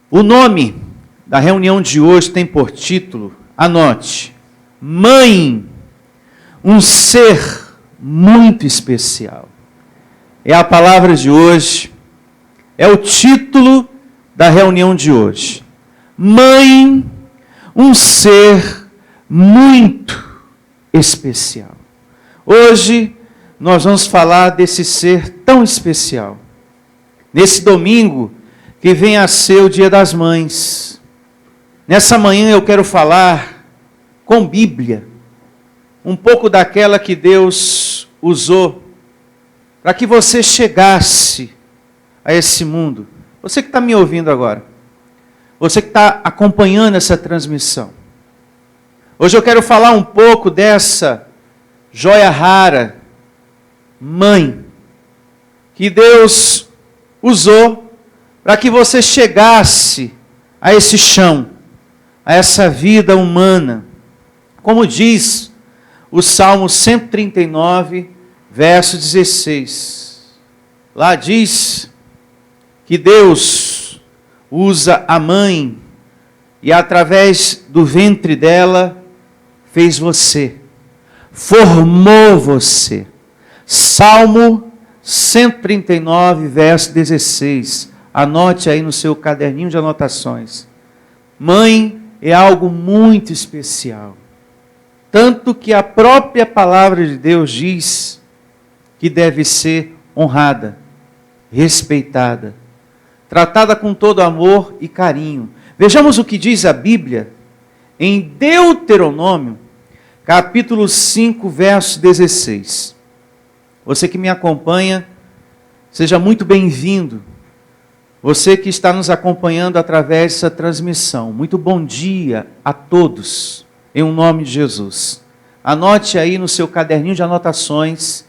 O nome da reunião de hoje tem por título, anote, Mãe, um ser muito especial. É a palavra de hoje, é o título da reunião de hoje. Mãe, um ser muito especial. Hoje nós vamos falar desse ser tão especial. Nesse domingo que vem a ser o Dia das Mães. Nessa manhã eu quero falar com Bíblia, um pouco daquela que Deus usou para que você chegasse a esse mundo. Você que está me ouvindo agora, você que está acompanhando essa transmissão. Hoje eu quero falar um pouco dessa joia rara, mãe, que Deus usou para que você chegasse a esse chão, a essa vida humana. Como diz o Salmo 139, verso 16. Lá diz que Deus usa a mãe e através do ventre dela fez você, formou você. Salmo 139, verso 16. Anote aí no seu caderninho de anotações. Mãe é algo muito especial. Tanto que a própria palavra de Deus diz que deve ser honrada, respeitada, tratada com todo amor e carinho. Vejamos o que diz a Bíblia em Deuteronômio, capítulo 5, verso 16. Você que me acompanha, seja muito bem-vindo. Você que está nos acompanhando através dessa transmissão, muito bom dia a todos, em nome de Jesus. Anote aí no seu caderninho de anotações,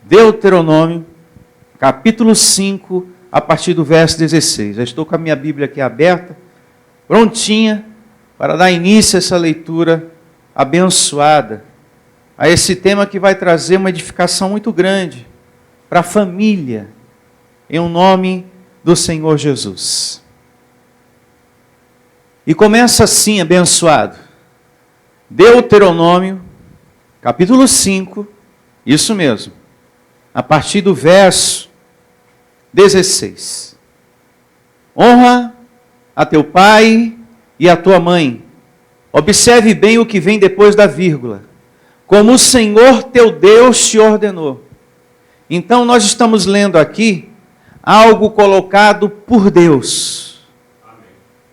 Deuteronômio, capítulo 5, a partir do verso 16. Já estou com a minha Bíblia aqui aberta, prontinha, para dar início a essa leitura abençoada, a esse tema que vai trazer uma edificação muito grande para a família, em nome do Senhor Jesus. E começa assim, abençoado. Deuteronômio, capítulo 5, isso mesmo, a partir do verso 16. Honra a teu pai e a tua mãe. Observe bem o que vem depois da vírgula. Como o Senhor teu Deus te ordenou. Então nós estamos lendo aqui algo colocado por Deus. Amém.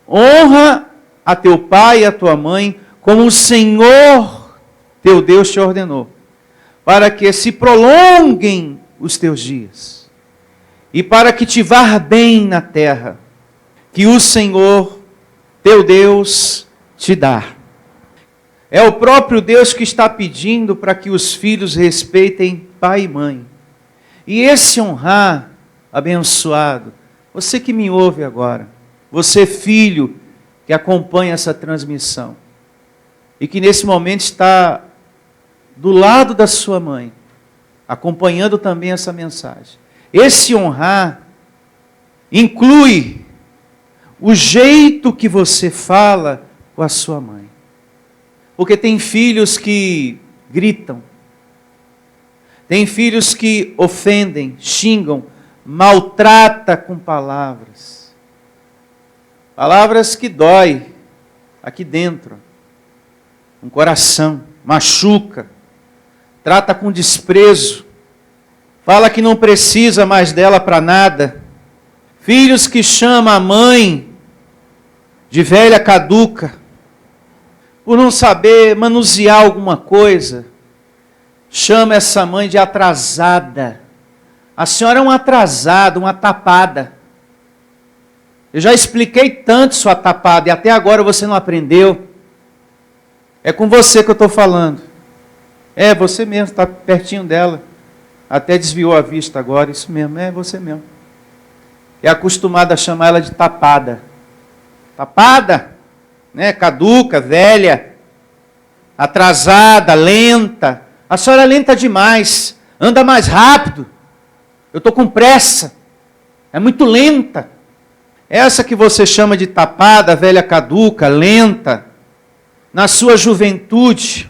Honra a teu pai e a tua mãe, como o Senhor teu Deus te ordenou, para que se prolonguem os teus dias, e para que te vá bem na terra, que o Senhor teu Deus te dá. É o próprio Deus que está pedindo para que os filhos respeitem pai e mãe. E esse honrar, abençoado, você que me ouve agora, você filho que acompanha essa transmissão, e que nesse momento está do lado da sua mãe, acompanhando também essa mensagem. Esse honrar inclui o jeito que você fala com a sua mãe. Porque tem filhos que gritam, tem filhos que ofendem, xingam, maltrata com palavras. Palavras que dói aqui dentro, no coração, machuca, trata com desprezo, fala que não precisa mais dela para nada. Filhos que chamam a mãe de velha caduca, por não saber manusear alguma coisa, chama essa mãe de atrasada. A senhora é uma atrasada, uma tapada. Eu já expliquei tanto sua tapada e até agora você não aprendeu. É com você que eu estou falando. É você mesmo, está pertinho dela. Até desviou a vista agora, isso mesmo, é você mesmo. É acostumado a chamar ela de tapada. Tapada, né? Caduca, velha, atrasada, lenta. A senhora é lenta demais, anda mais rápido. Eu estou com pressa, é muito lenta. essa que você chama de tapada, velha caduca, lenta, na sua juventude,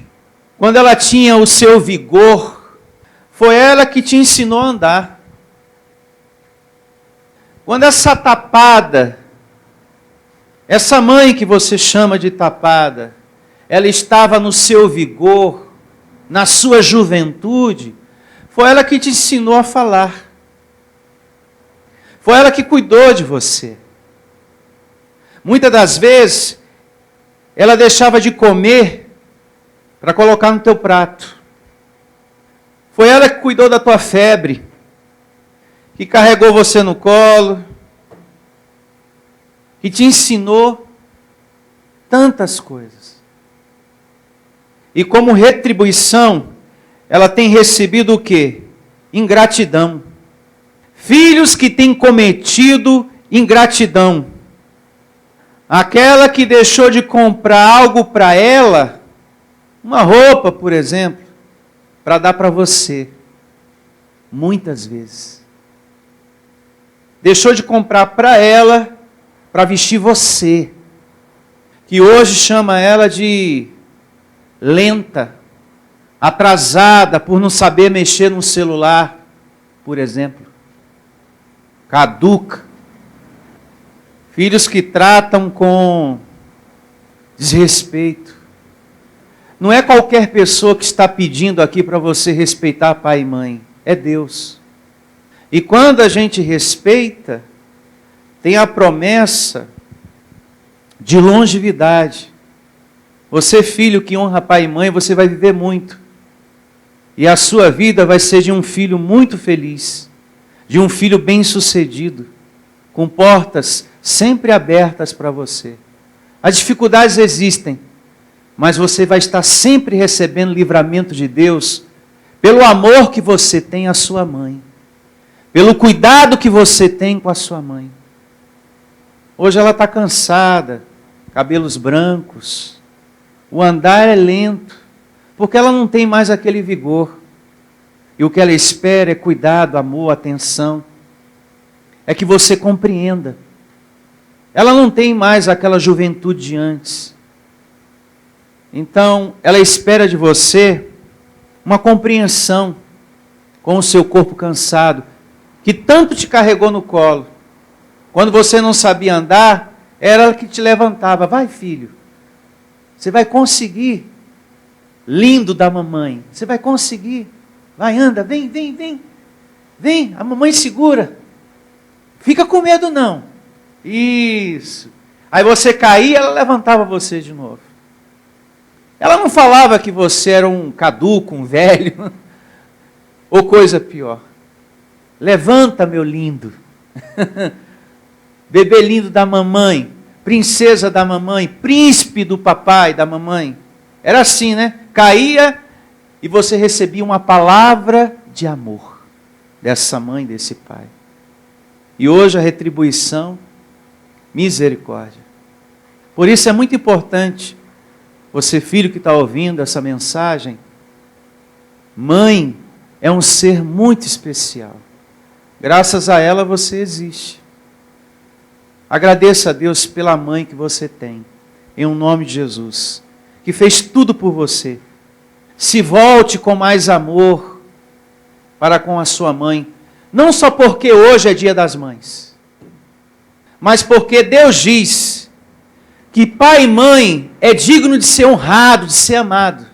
quando ela tinha o seu vigor, foi ela que te ensinou a andar. Quando essa tapada, essa mãe que você chama de tapada, ela estava no seu vigor, na sua juventude, foi ela que te ensinou a falar. Foi ela que cuidou de você. Muitas das vezes, ela deixava de comer para colocar no teu prato. Foi ela que cuidou da tua febre, que carregou você no colo, que te ensinou tantas coisas. E como retribuição, ela tem recebido o quê? Ingratidão. Filhos que têm cometido ingratidão. Aquela que deixou de comprar algo para ela, uma roupa, por exemplo, para dar para você. Muitas vezes. Deixou de comprar para ela, para vestir você. Que hoje chama ela de lenta, atrasada por não saber mexer no celular, por exemplo. Caduca. Filhos que tratam com desrespeito. Não é qualquer pessoa que está pedindo aqui para você respeitar pai e mãe. É Deus. E quando a gente respeita, tem a promessa de longevidade. Você, filho que honra pai e mãe, você vai viver muito. E a sua vida vai ser de um filho muito feliz, de um filho bem-sucedido, com portas sempre abertas para você. As dificuldades existem, mas você vai estar sempre recebendo livramento de Deus, pelo amor que você tem à sua mãe, pelo cuidado que você tem com a sua mãe. Hoje ela está cansada, cabelos brancos, o andar é lento, porque ela não tem mais aquele vigor. E o que ela espera é cuidado, amor, atenção. É que você compreenda. Ela não tem mais aquela juventude de antes. Então, ela espera de você uma compreensão com o seu corpo cansado, que tanto te carregou no colo. Quando você não sabia andar, era ela que te levantava. Vai, filho, você vai conseguir. Lindo da mamãe, você vai conseguir. Vai, anda, vem, vem, vem. Vem, a mamãe segura. Fica com medo não. Isso. Aí você caía, ela levantava você de novo. Ela não falava que você era um caduco, um velho, ou coisa pior. Levanta, meu lindo. Bebê lindo da mamãe, princesa da mamãe, príncipe do papai, da mamãe. Era assim, né? Caía e você recebia uma palavra de amor dessa mãe, desse pai. E hoje a retribuição, misericórdia. Por isso é muito importante, você filho que está ouvindo essa mensagem, mãe é um ser muito especial. Graças a ela você existe. Agradeça a Deus pela mãe que você tem, em nome de Jesus, que fez tudo por você. Se volte com mais amor para com a sua mãe, não só porque hoje é dia das mães, mas porque Deus diz que pai e mãe é digno de ser honrado, de ser amado,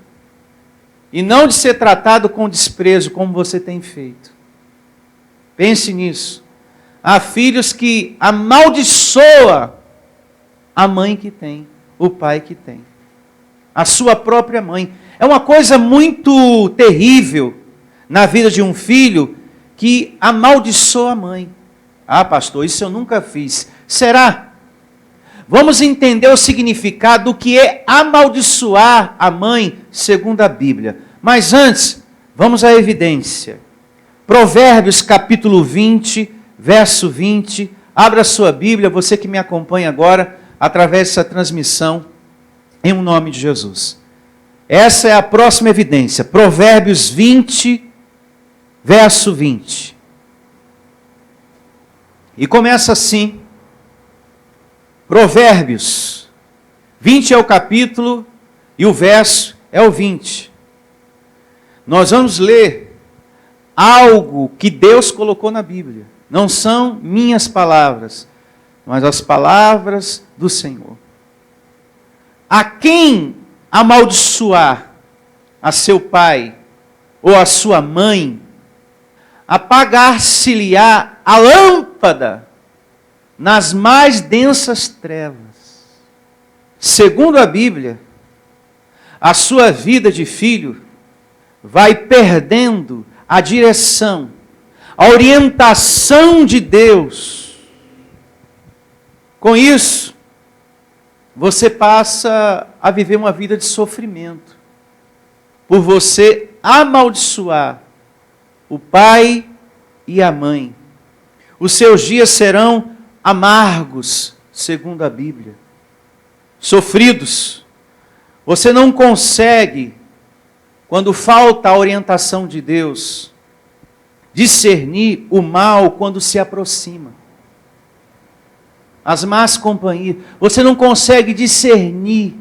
e não de ser tratado com desprezo como você tem feito. Pense nisso. Há filhos que amaldiçoam a mãe que tem, o pai que tem, a sua própria mãe. É uma coisa muito terrível na vida de um filho que amaldiçoa a mãe. Ah, pastor, isso eu nunca fiz. Será? Vamos entender o significado do que é amaldiçoar a mãe segundo a Bíblia. Mas antes, vamos à evidência. Provérbios capítulo 20, verso 20. Abra sua Bíblia, você que me acompanha agora, através dessa transmissão, em nome de Jesus. Essa é a próxima evidência. Provérbios 20, verso 20. E começa assim. Provérbios, 20 é o capítulo e o verso é o 20. Nós vamos ler algo que Deus colocou na Bíblia. Não são minhas palavras, mas as palavras do Senhor. A quem amaldiçoar a seu pai ou a sua mãe, apagar-se-lhe-á a lâmpada nas mais densas trevas. Segundo a Bíblia, a sua vida de filho vai perdendo a direção, a orientação de Deus. Com isso, você passa a viver uma vida de sofrimento, por você amaldiçoar o pai e a mãe. Os seus dias serão amargos, segundo a Bíblia, sofridos. Você não consegue, quando falta a orientação de Deus, discernir o mal quando se aproxima. As más companhias, você não consegue discernir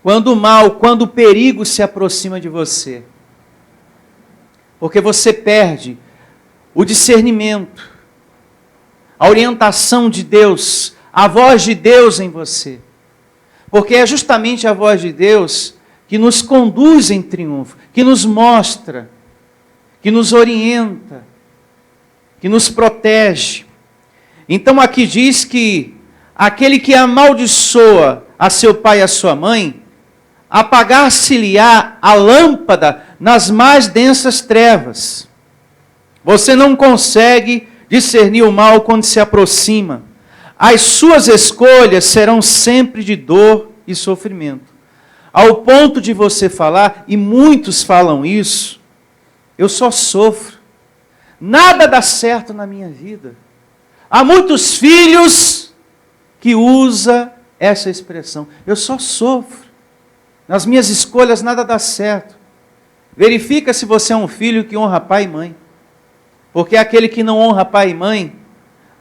quando o mal, quando o perigo se aproxima de você. Porque você perde o discernimento, a orientação de Deus, a voz de Deus em você. Porque é justamente a voz de Deus que nos conduz em triunfo, que nos mostra, que nos orienta, que nos protege. Então aqui diz que aquele que amaldiçoa a seu pai e a sua mãe, apagar-se-lhe-á a lâmpada nas mais densas trevas. Você não consegue discernir o mal quando se aproxima. As suas escolhas serão sempre de dor e sofrimento. Ao ponto de você falar, e muitos falam isso, eu só sofro. Nada dá certo na minha vida. Há muitos filhos que usam essa expressão. Eu só sofro. Nas minhas escolhas nada dá certo. Verifica se você é um filho que honra pai e mãe. Porque aquele que não honra pai e mãe,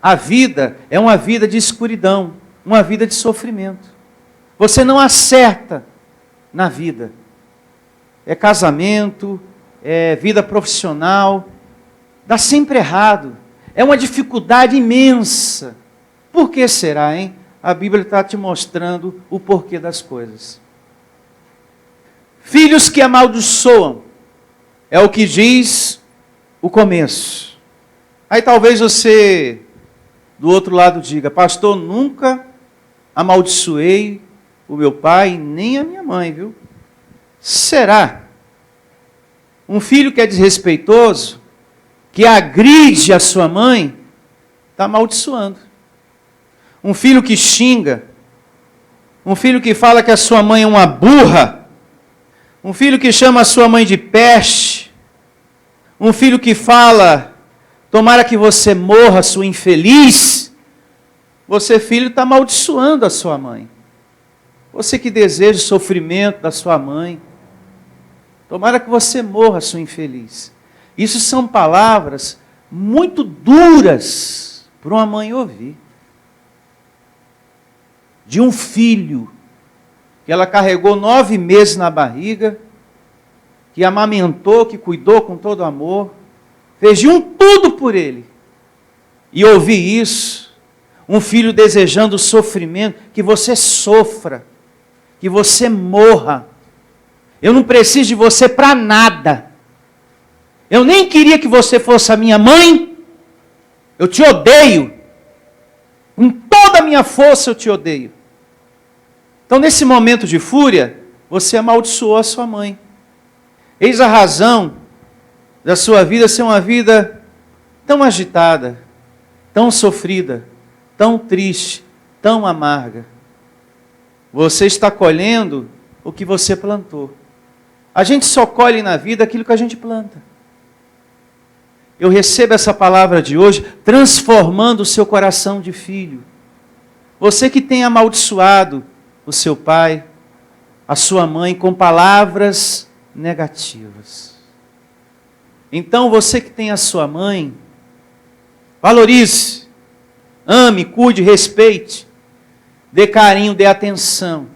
a vida é uma vida de escuridão, uma vida de sofrimento. Você não acerta na vida. É casamento, é vida profissional, dá sempre errado. É uma dificuldade imensa. Por que será, hein? A Bíblia está te mostrando o porquê das coisas. Filhos que amaldiçoam, é o que diz o começo. Aí talvez você, do outro lado, diga, pastor, nunca amaldiçoei o meu pai, nem a minha mãe, viu? Será? Um filho que é desrespeitoso, que agride a sua mãe, está amaldiçoando. Um filho que xinga, um filho que fala que a sua mãe é uma burra, um filho que chama a sua mãe de peste, um filho que fala, tomara que você morra, sua infeliz, você, filho, está amaldiçoando a sua mãe. Você que deseja o sofrimento da sua mãe, tomara que você morra, sua infeliz. Isso são palavras muito duras para uma mãe ouvir. De um filho que ela carregou 9 meses na barriga, que amamentou, que cuidou com todo amor, fez de um tudo por ele. E ouvir isso, um filho desejando o sofrimento, que você sofra, que você morra. Eu não preciso de você para nada. Eu nem queria que você fosse a minha mãe. Eu te odeio. Com toda a minha força eu te odeio. Então, nesse momento de fúria, você amaldiçoou a sua mãe. Eis a razão da sua vida ser uma vida tão agitada, tão sofrida, tão triste, tão amarga. Você está colhendo o que você plantou. A gente só colhe na vida aquilo que a gente planta. Eu recebo essa palavra de hoje, transformando o seu coração de filho. Você que tem amaldiçoado o seu pai, a sua mãe, com palavras negativas. Então, você que tem a sua mãe, valorize, ame, cuide, respeite. dê carinho, dê atenção,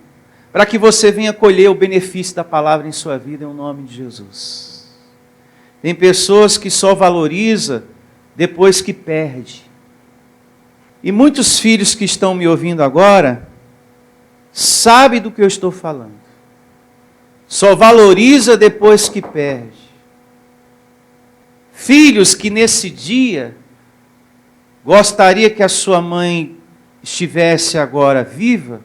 para que você venha colher o benefício da palavra em sua vida, em nome de Jesus. Tem pessoas que só valoriza depois que perde. E muitos filhos que estão me ouvindo agora, sabem do que eu estou falando. Só valoriza depois que perde. Filhos que nesse dia gostaria que a sua mãe estivesse agora viva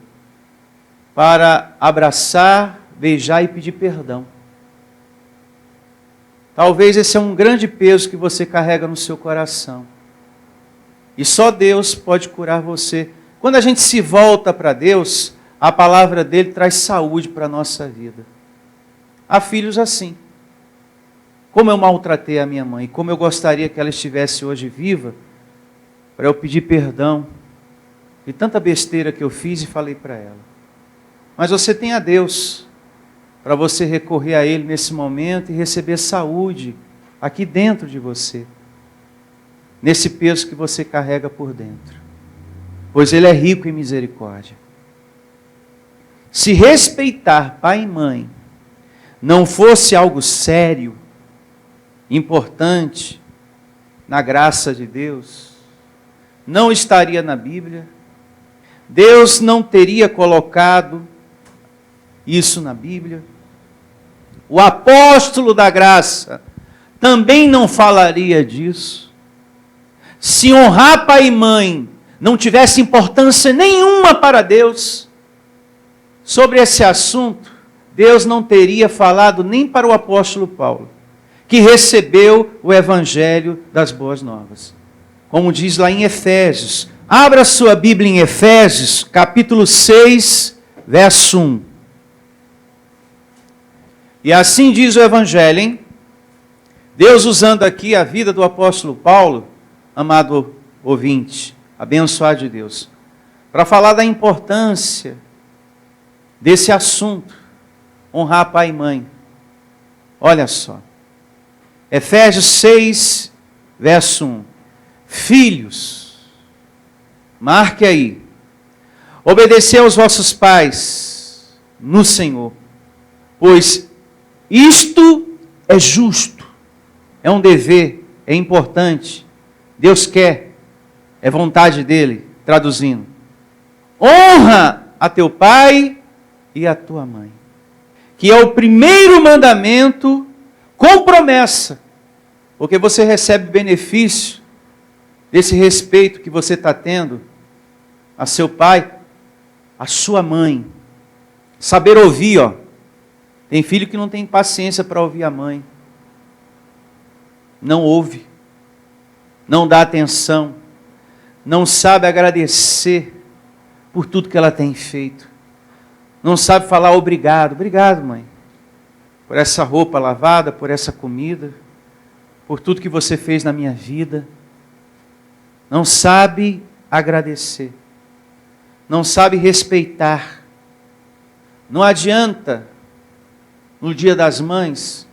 para abraçar, beijar e pedir perdão. Talvez esse é um grande peso que você carrega no seu coração. E só Deus pode curar você. Quando a gente se volta para Deus, a palavra dele traz saúde para a nossa vida. Há filhos assim. Como eu maltratei a minha mãe, como eu gostaria que ela estivesse hoje viva, para eu pedir perdão de tanta besteira que eu fiz e falei para ela. Mas você tem a Deus para você recorrer a Ele nesse momento e receber saúde aqui dentro de você, nesse peso que você carrega por dentro, pois Ele é rico em misericórdia. Se respeitar pai e mãe não fosse algo sério, importante, na graça de Deus, não estaria na Bíblia. Deus não teria colocado isso na Bíblia. O apóstolo da graça também não falaria disso. Se honrar pai e mãe não tivesse importância nenhuma para Deus, sobre esse assunto, Deus não teria falado nem para o apóstolo Paulo, que recebeu o evangelho das boas novas. Como diz lá em Efésios. Abra sua Bíblia em Efésios, capítulo 6, verso 1. E assim diz o evangelho, hein? Deus usando aqui a vida do apóstolo Paulo, amado ouvinte, abençoado de Deus, para falar da importância desse assunto, honrar pai e mãe. Olha só. Efésios 6, verso 1. Filhos, marque aí, obedecei aos vossos pais no Senhor, pois isto é justo, é um dever, é importante, Deus quer, é vontade dele, traduzindo. Honra a teu pai e a tua mãe, que é o primeiro mandamento com promessa, porque você recebe benefício desse respeito que você está tendo a seu pai, a sua mãe. Saber ouvir, ó. Tem filho que não tem paciência para ouvir a mãe. Não ouve. Não dá atenção. Não sabe agradecer por tudo que ela tem feito. Não sabe falar obrigado. Obrigado, mãe. Por essa roupa lavada, por essa comida, por tudo que você fez na minha vida. Não sabe agradecer. Não sabe respeitar. Não adianta, no dia das mães,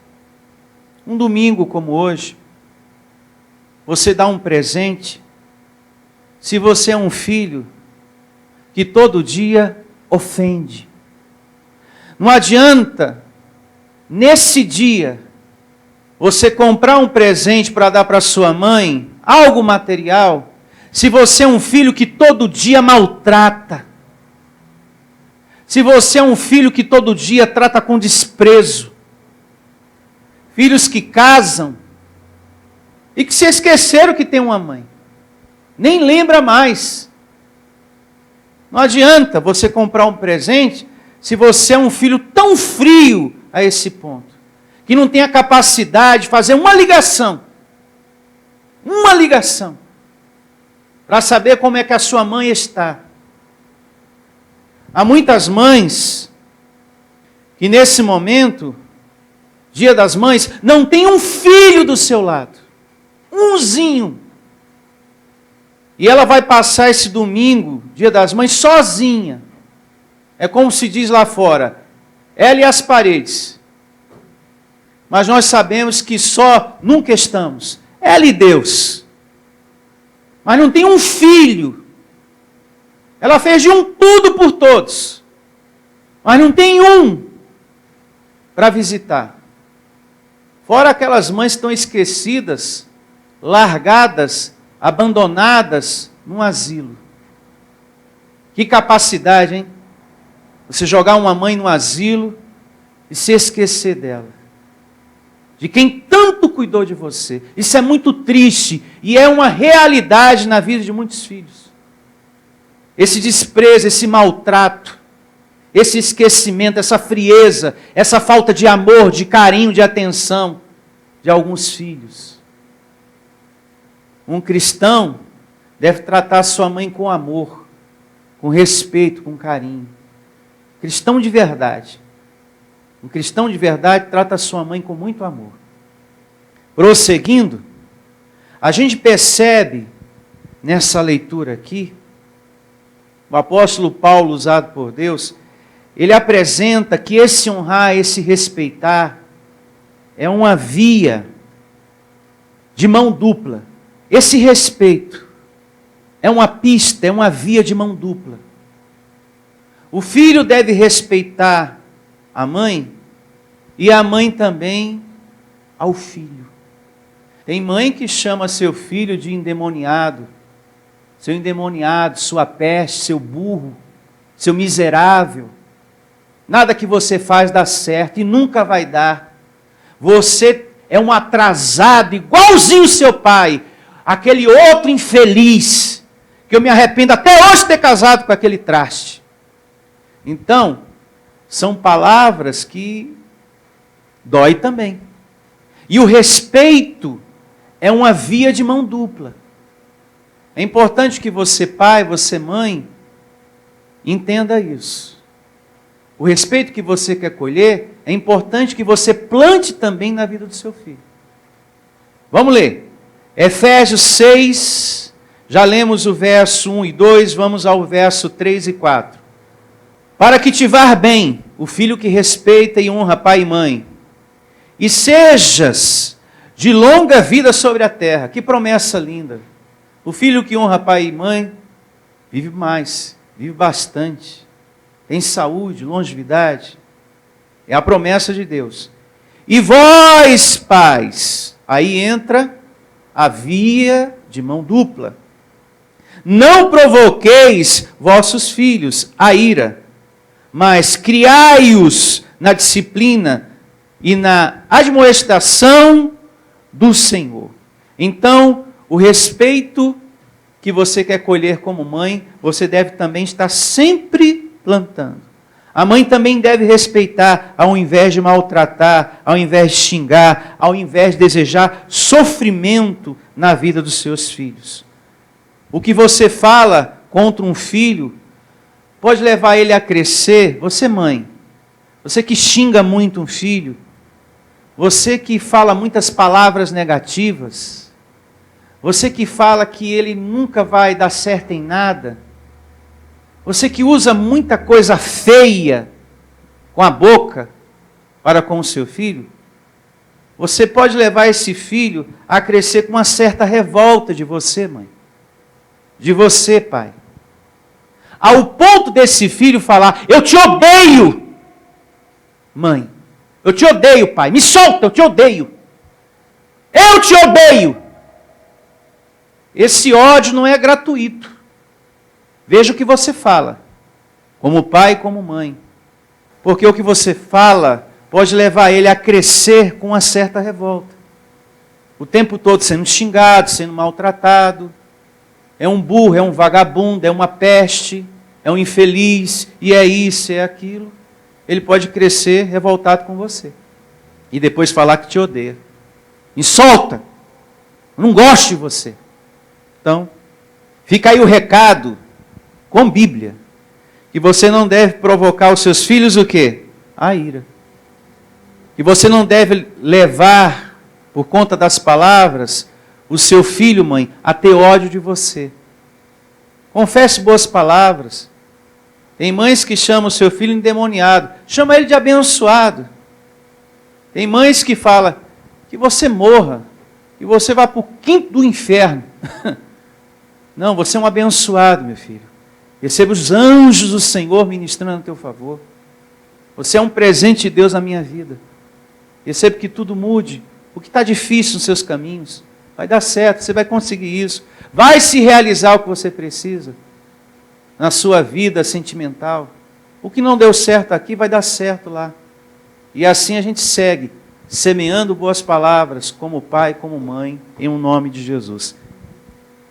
um domingo como hoje, você dá um presente, se você é um filho que todo dia ofende. Não adianta, nesse dia, você comprar um presente para dar para sua mãe, algo material, se você é um filho que todo dia maltrata, se você é um filho que todo dia trata com desprezo, filhos que casam e que se esqueceram que tem uma mãe, nem lembra mais. Não adianta você comprar um presente se você é um filho tão frio a esse ponto, que não tem a capacidade de fazer uma ligação, para saber como é que a sua mãe está. Há muitas mães que nesse momento, Dia das Mães, não tem um filho do seu lado, umzinho. E ela vai passar esse domingo, Dia das Mães, sozinha. É como se diz lá fora, ela e as paredes. Mas nós sabemos que só nunca estamos, ela e Deus. Mas não tem um filho Ela fez de um tudo por todos. Mas não tem um para visitar. Fora aquelas mães que estão esquecidas, largadas, abandonadas num asilo. Que capacidade, hein? Você jogar uma mãe no asilo e se esquecer dela. De quem tanto cuidou de você. Isso é muito triste e é uma realidade na vida de muitos filhos. Esse desprezo, esse maltrato, esse esquecimento, essa frieza, essa falta de amor, de carinho, de atenção de alguns filhos. Um cristão deve tratar sua mãe com amor, com respeito, com carinho. Cristão de verdade. Um cristão de verdade trata sua mãe com muito amor. Prosseguindo, a gente percebe nessa leitura aqui, o apóstolo Paulo, usado por Deus, ele apresenta que esse honrar, esse respeitar, é uma via de mão dupla. Esse respeito é uma pista, é uma via de mão dupla. O filho deve respeitar a mãe e a mãe também ao filho. Tem mãe que chama seu filho de endemoniado, seu endemoniado, sua peste, seu burro, seu miserável. Nada que você faz dá certo e nunca vai dar. Você é um atrasado, igualzinho seu pai, aquele outro infeliz, que eu me arrependo até hoje de ter casado com aquele traste. Então, são palavras que dói também. E o respeito é uma via de mão dupla. É importante que você, pai, você, mãe, entenda isso. O respeito que você quer colher, é importante que você plante também na vida do seu filho. Vamos ler. Efésios 6, já lemos o verso 1 e 2, vamos ao verso 3 e 4. Para que te vá bem o filho que respeita e honra pai e mãe, e sejas de longa vida sobre a terra. Que promessa linda. O filho que honra pai e mãe, vive mais, vive bastante, tem saúde, longevidade. É a promessa de Deus. E vós, pais, aí entra a via de mão dupla. Não provoqueis vossos filhos a ira, mas criai-os na disciplina e na admoestação do Senhor. Então, o respeito que você quer colher como mãe, você deve também estar sempre plantando. A mãe também deve respeitar, ao invés de maltratar, ao invés de xingar, ao invés de desejar sofrimento na vida dos seus filhos. O que você fala contra um filho pode levar ele a crescer. Você, mãe, você que xinga muito um filho, você que fala muitas palavras negativas, você que fala que ele nunca vai dar certo em nada, você que usa muita coisa feia com a boca para com o seu filho, você pode levar esse filho a crescer com uma certa revolta de você, mãe. De você, pai. Ao ponto desse filho falar, eu te odeio, mãe. Eu te odeio, pai. Me solta, eu te odeio. Eu te odeio. Esse ódio não é gratuito. Veja o que você fala, como pai e como mãe. Porque o que você fala pode levar ele a crescer com uma certa revolta. O tempo todo sendo xingado, sendo maltratado. É um burro, é um vagabundo, é uma peste, é um infeliz, e é isso, é aquilo. Ele pode crescer revoltado com você. E depois falar que te odeia. Me solta! Eu não gosto de você. Então, fica aí o recado, com Bíblia, que você não deve provocar os seus filhos o quê? A ira. E você não deve levar, por conta das palavras, o seu filho, mãe, a ter ódio de você. Confesse boas palavras. Tem mães que chamam o seu filho endemoniado. Chama ele de abençoado. Tem mães que falam que você morra, que você vá para o quinto do inferno. Não, você é um abençoado, meu filho. Receba os anjos do Senhor ministrando a teu favor. Você é um presente de Deus na minha vida. Receba que tudo mude. O que está difícil nos seus caminhos. Vai dar certo, você vai conseguir isso. Vai se realizar o que você precisa. Na sua vida sentimental. O que não deu certo aqui, vai dar certo lá. E assim a gente segue, semeando boas palavras, como pai, como mãe, em um nome de Jesus.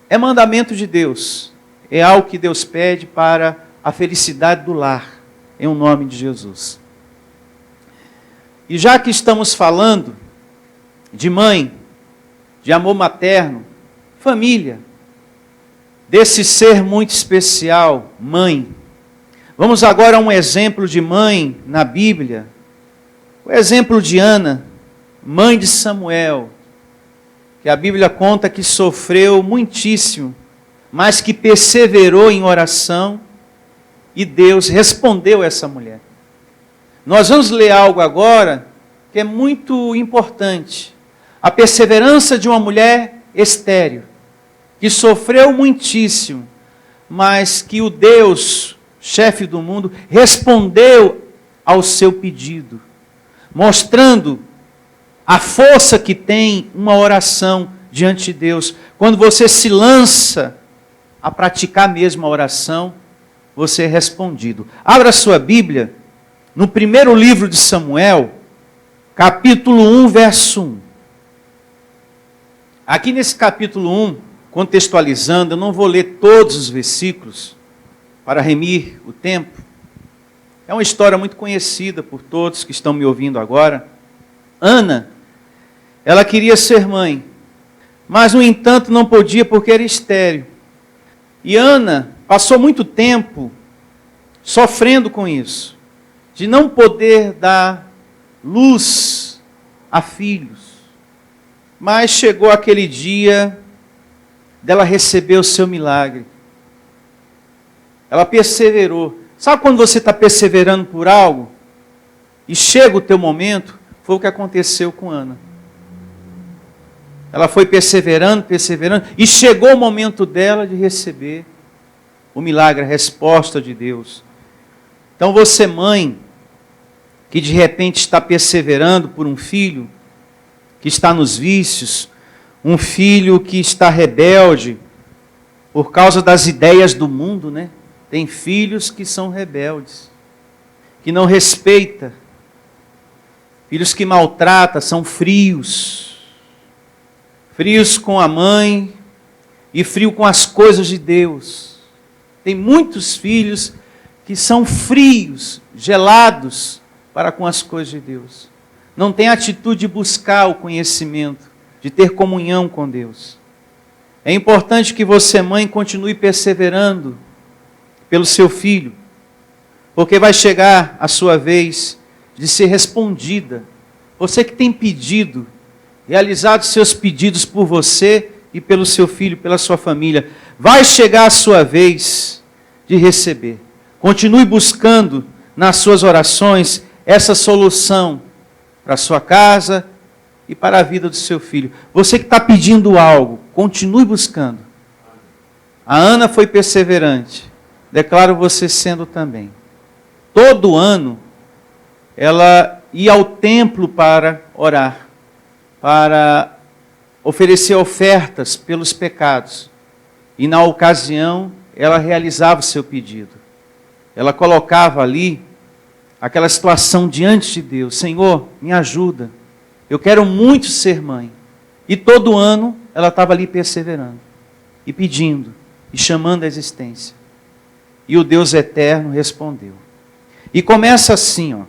É mandamento de Deus. É algo que Deus pede para a felicidade do lar, em um nome de Jesus. E já que estamos falando de mãe, de amor materno, família, desse ser muito especial, mãe. Vamos agora a um exemplo de mãe na Bíblia. O exemplo de Ana, mãe de Samuel, que a Bíblia conta que sofreu muitíssimo, mas que perseverou em oração e Deus respondeu a essa mulher. Nós vamos ler algo agora que é muito importante. A perseverança de uma mulher estéril, que sofreu muitíssimo, mas que o Deus, chefe do mundo, respondeu ao seu pedido, mostrando a força que tem uma oração diante de Deus. Quando você se lança a praticar mesmo a oração, você é respondido. Abra sua Bíblia no primeiro livro de Samuel, capítulo 1, verso 1. Aqui nesse capítulo 1, contextualizando, eu não vou ler todos os versículos para remir o tempo. É uma história muito conhecida por todos que estão me ouvindo agora. Ana, ela queria ser mãe, mas no entanto não podia porque era estéril. E Ana passou muito tempo sofrendo com isso, de não poder dar luz a filhos. Mas chegou aquele dia dela receber o seu milagre. Ela perseverou. Sabe quando você está perseverando por algo e chega o teu momento? Foi o que aconteceu com Ana. Ela foi perseverando, perseverando, e chegou o momento dela de receber o milagre, a resposta de Deus. Então você, mãe, que de repente está perseverando por um filho que está nos vícios, um filho que está rebelde por causa das ideias do mundo, né? Tem filhos que são rebeldes, que não respeitam, filhos que maltratam, são frios, frios com a mãe e frio com as coisas de Deus. Tem muitos filhos que são frios, gelados para com as coisas de Deus. Não tem atitude de buscar o conhecimento, de ter comunhão com Deus. É importante que você, mãe, continue perseverando pelo seu filho, porque vai chegar a sua vez de ser respondida. Você que tem pedido, realizado seus pedidos por você e pelo seu filho, pela sua família, vai chegar a sua vez de receber. Continue buscando nas suas orações essa solução para a sua casa e para a vida do seu filho. Você que está pedindo algo, continue buscando. A Ana foi perseverante. Declaro você sendo também. Todo ano, ela ia ao templo para orar, para oferecer ofertas pelos pecados. E na ocasião, ela realizava o seu pedido. Ela colocava ali aquela situação diante de Deus. Senhor, me ajuda. Eu quero muito ser mãe. E todo ano ela estava ali perseverando. E pedindo. E chamando a existência. E o Deus eterno respondeu. E começa assim, ó.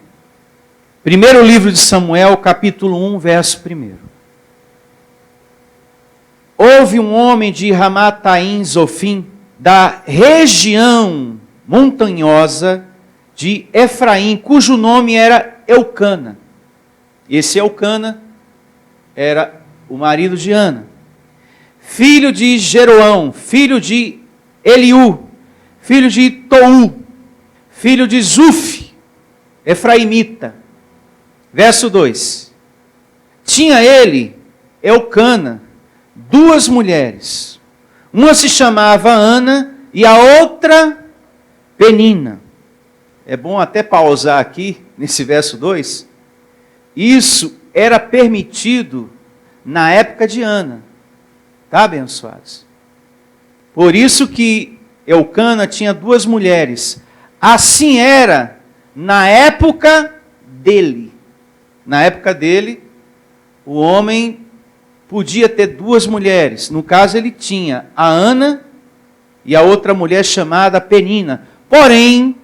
Primeiro livro de Samuel, capítulo 1, verso 1. Houve um homem de Ramataim Zofim, da região montanhosa de Efraim, cujo nome era Eucana. Esse Eucana era o marido de Ana. Filho de Jeroão, filho de Eliú, filho de Tou, filho de Zuf, efraimita. Verso 2. Tinha ele, Eucana, 2 mulheres. Uma se chamava Ana e a outra Penina. É bom até pausar aqui, nesse verso 2. Isso era permitido na época de Ana. Tá, abençoados? Por isso que Eucana tinha 2 mulheres. Assim era na época dele. Na época dele, o homem podia ter 2 mulheres. No caso, ele tinha a Ana e a outra mulher chamada Penina. Porém,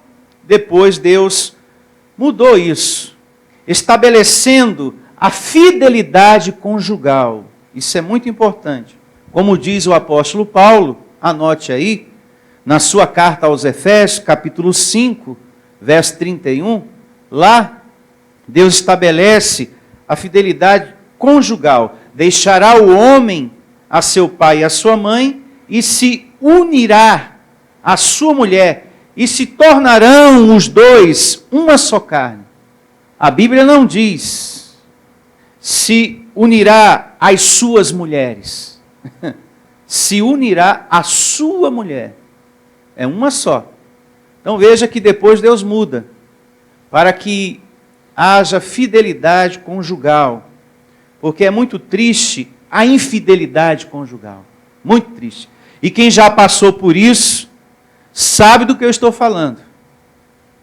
depois Deus mudou isso, estabelecendo a fidelidade conjugal. Isso é muito importante. Como diz o apóstolo Paulo, anote aí, na sua carta aos Efésios, capítulo 5, verso 31, lá Deus estabelece a fidelidade conjugal. Deixará o homem a seu pai e a sua mãe e se unirá à sua mulher e se tornarão os 2 uma só carne. A Bíblia não diz se unirá às suas mulheres. Se unirá à sua mulher. É uma só. Então veja que depois Deus muda para que haja fidelidade conjugal. Porque é muito triste a infidelidade conjugal. Muito triste. E quem já passou por isso, sabe do que eu estou falando.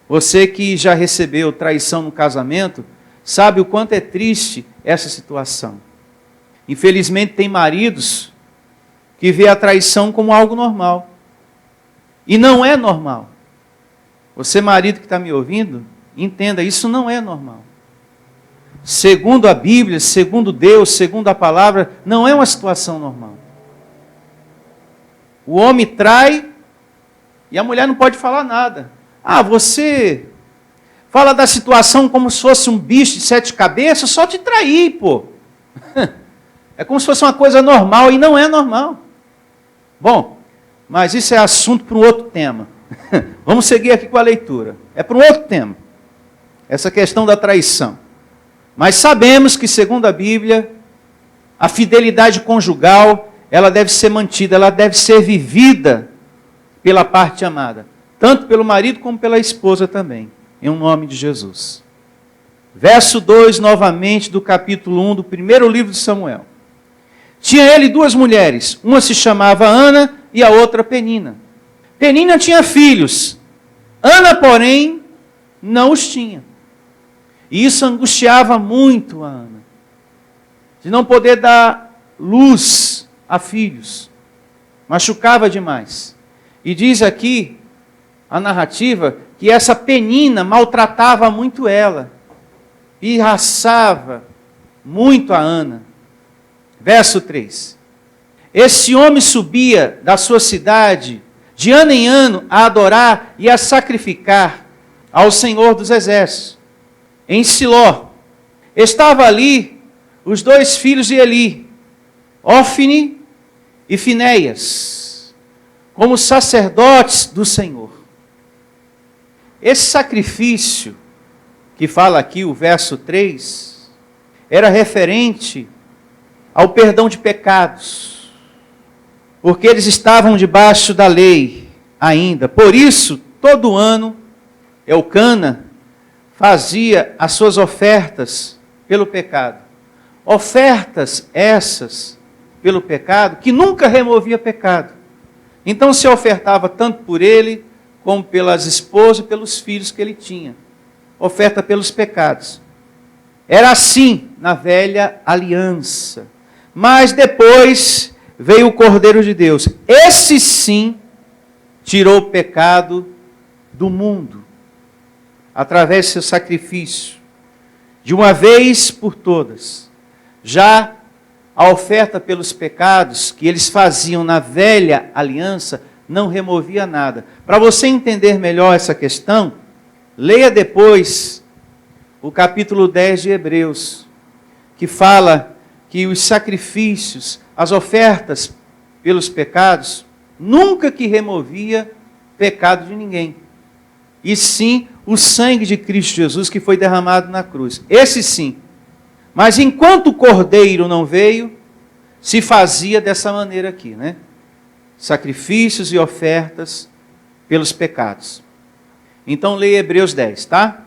Você que já recebeu traição no casamento, sabe o quanto é triste essa situação. Infelizmente tem maridos que vê a traição como algo normal. E não é normal. Você, marido que está me ouvindo, entenda, isso não é normal. Segundo a Bíblia, segundo Deus, segundo a palavra, não é uma situação normal. O homem trai e a mulher não pode falar nada. Ah, você fala da situação como se fosse um bicho de 7 cabeças, só te trair, pô. É como se fosse uma coisa normal e não é normal. Bom, mas isso é assunto para um outro tema. Vamos seguir aqui com a leitura. É para um outro tema. Essa questão da traição. Mas sabemos que, segundo a Bíblia, a fidelidade conjugal, ela deve ser mantida, ela deve ser vivida pela parte amada. Tanto pelo marido como pela esposa também. Em nome de Jesus. Verso 2, novamente, do capítulo 1 do primeiro livro de Samuel. Tinha ele 2 mulheres. Uma se chamava Ana e a outra Penina. Penina tinha filhos. Ana, porém, não os tinha. E isso angustiava muito a Ana. De não poder dar luz a filhos. Machucava demais. E diz aqui a narrativa que essa Penina maltratava muito ela. Pirraçava muito a Ana. Verso 3. Esse homem subia da sua cidade de ano em ano a adorar e a sacrificar ao Senhor dos Exércitos. Em Siló, estava ali os 2 filhos de Eli, Ofni e Finéias, como sacerdotes do Senhor. Esse sacrifício, que fala aqui o verso 3, era referente ao perdão de pecados, porque eles estavam debaixo da lei ainda. Por isso, todo ano, Eucana fazia as suas ofertas pelo pecado. Ofertas essas pelo pecado, que nunca removia pecado. Então se ofertava tanto por ele, como pelas esposas e pelos filhos que ele tinha. Oferta pelos pecados. Era assim na velha aliança. Mas depois veio o Cordeiro de Deus. Esse sim tirou o pecado do mundo. Através do seu sacrifício. De uma vez por todas. Já a oferta pelos pecados que eles faziam na velha aliança não removia nada. Para você entender melhor essa questão, leia depois o capítulo 10 de Hebreus, que fala que os sacrifícios, as ofertas pelos pecados, nunca que removia pecado de ninguém. E sim, o sangue de Cristo Jesus que foi derramado na cruz. Esse sim. Mas enquanto o Cordeiro não veio, se fazia dessa maneira aqui, né? Sacrifícios e ofertas pelos pecados. Então leia Hebreus 10, tá?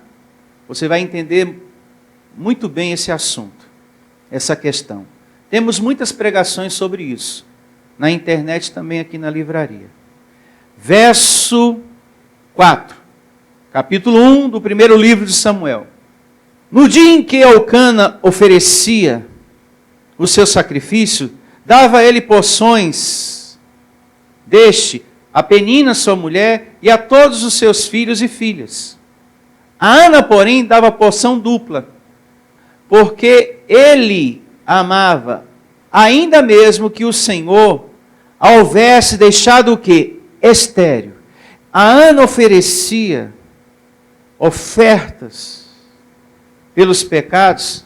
Você vai entender muito bem esse assunto, essa questão. Temos muitas pregações sobre isso, na internet também aqui na livraria. Verso 4, capítulo 1 do primeiro livro de Samuel. No dia em que Elcana oferecia o seu sacrifício, dava a ele porções deste a Penina, sua mulher, e a todos os seus filhos e filhas. A Ana, porém, dava porção dupla, porque ele amava, ainda mesmo que o Senhor a houvesse deixado o quê? Estéril. A Ana oferecia ofertas pelos pecados,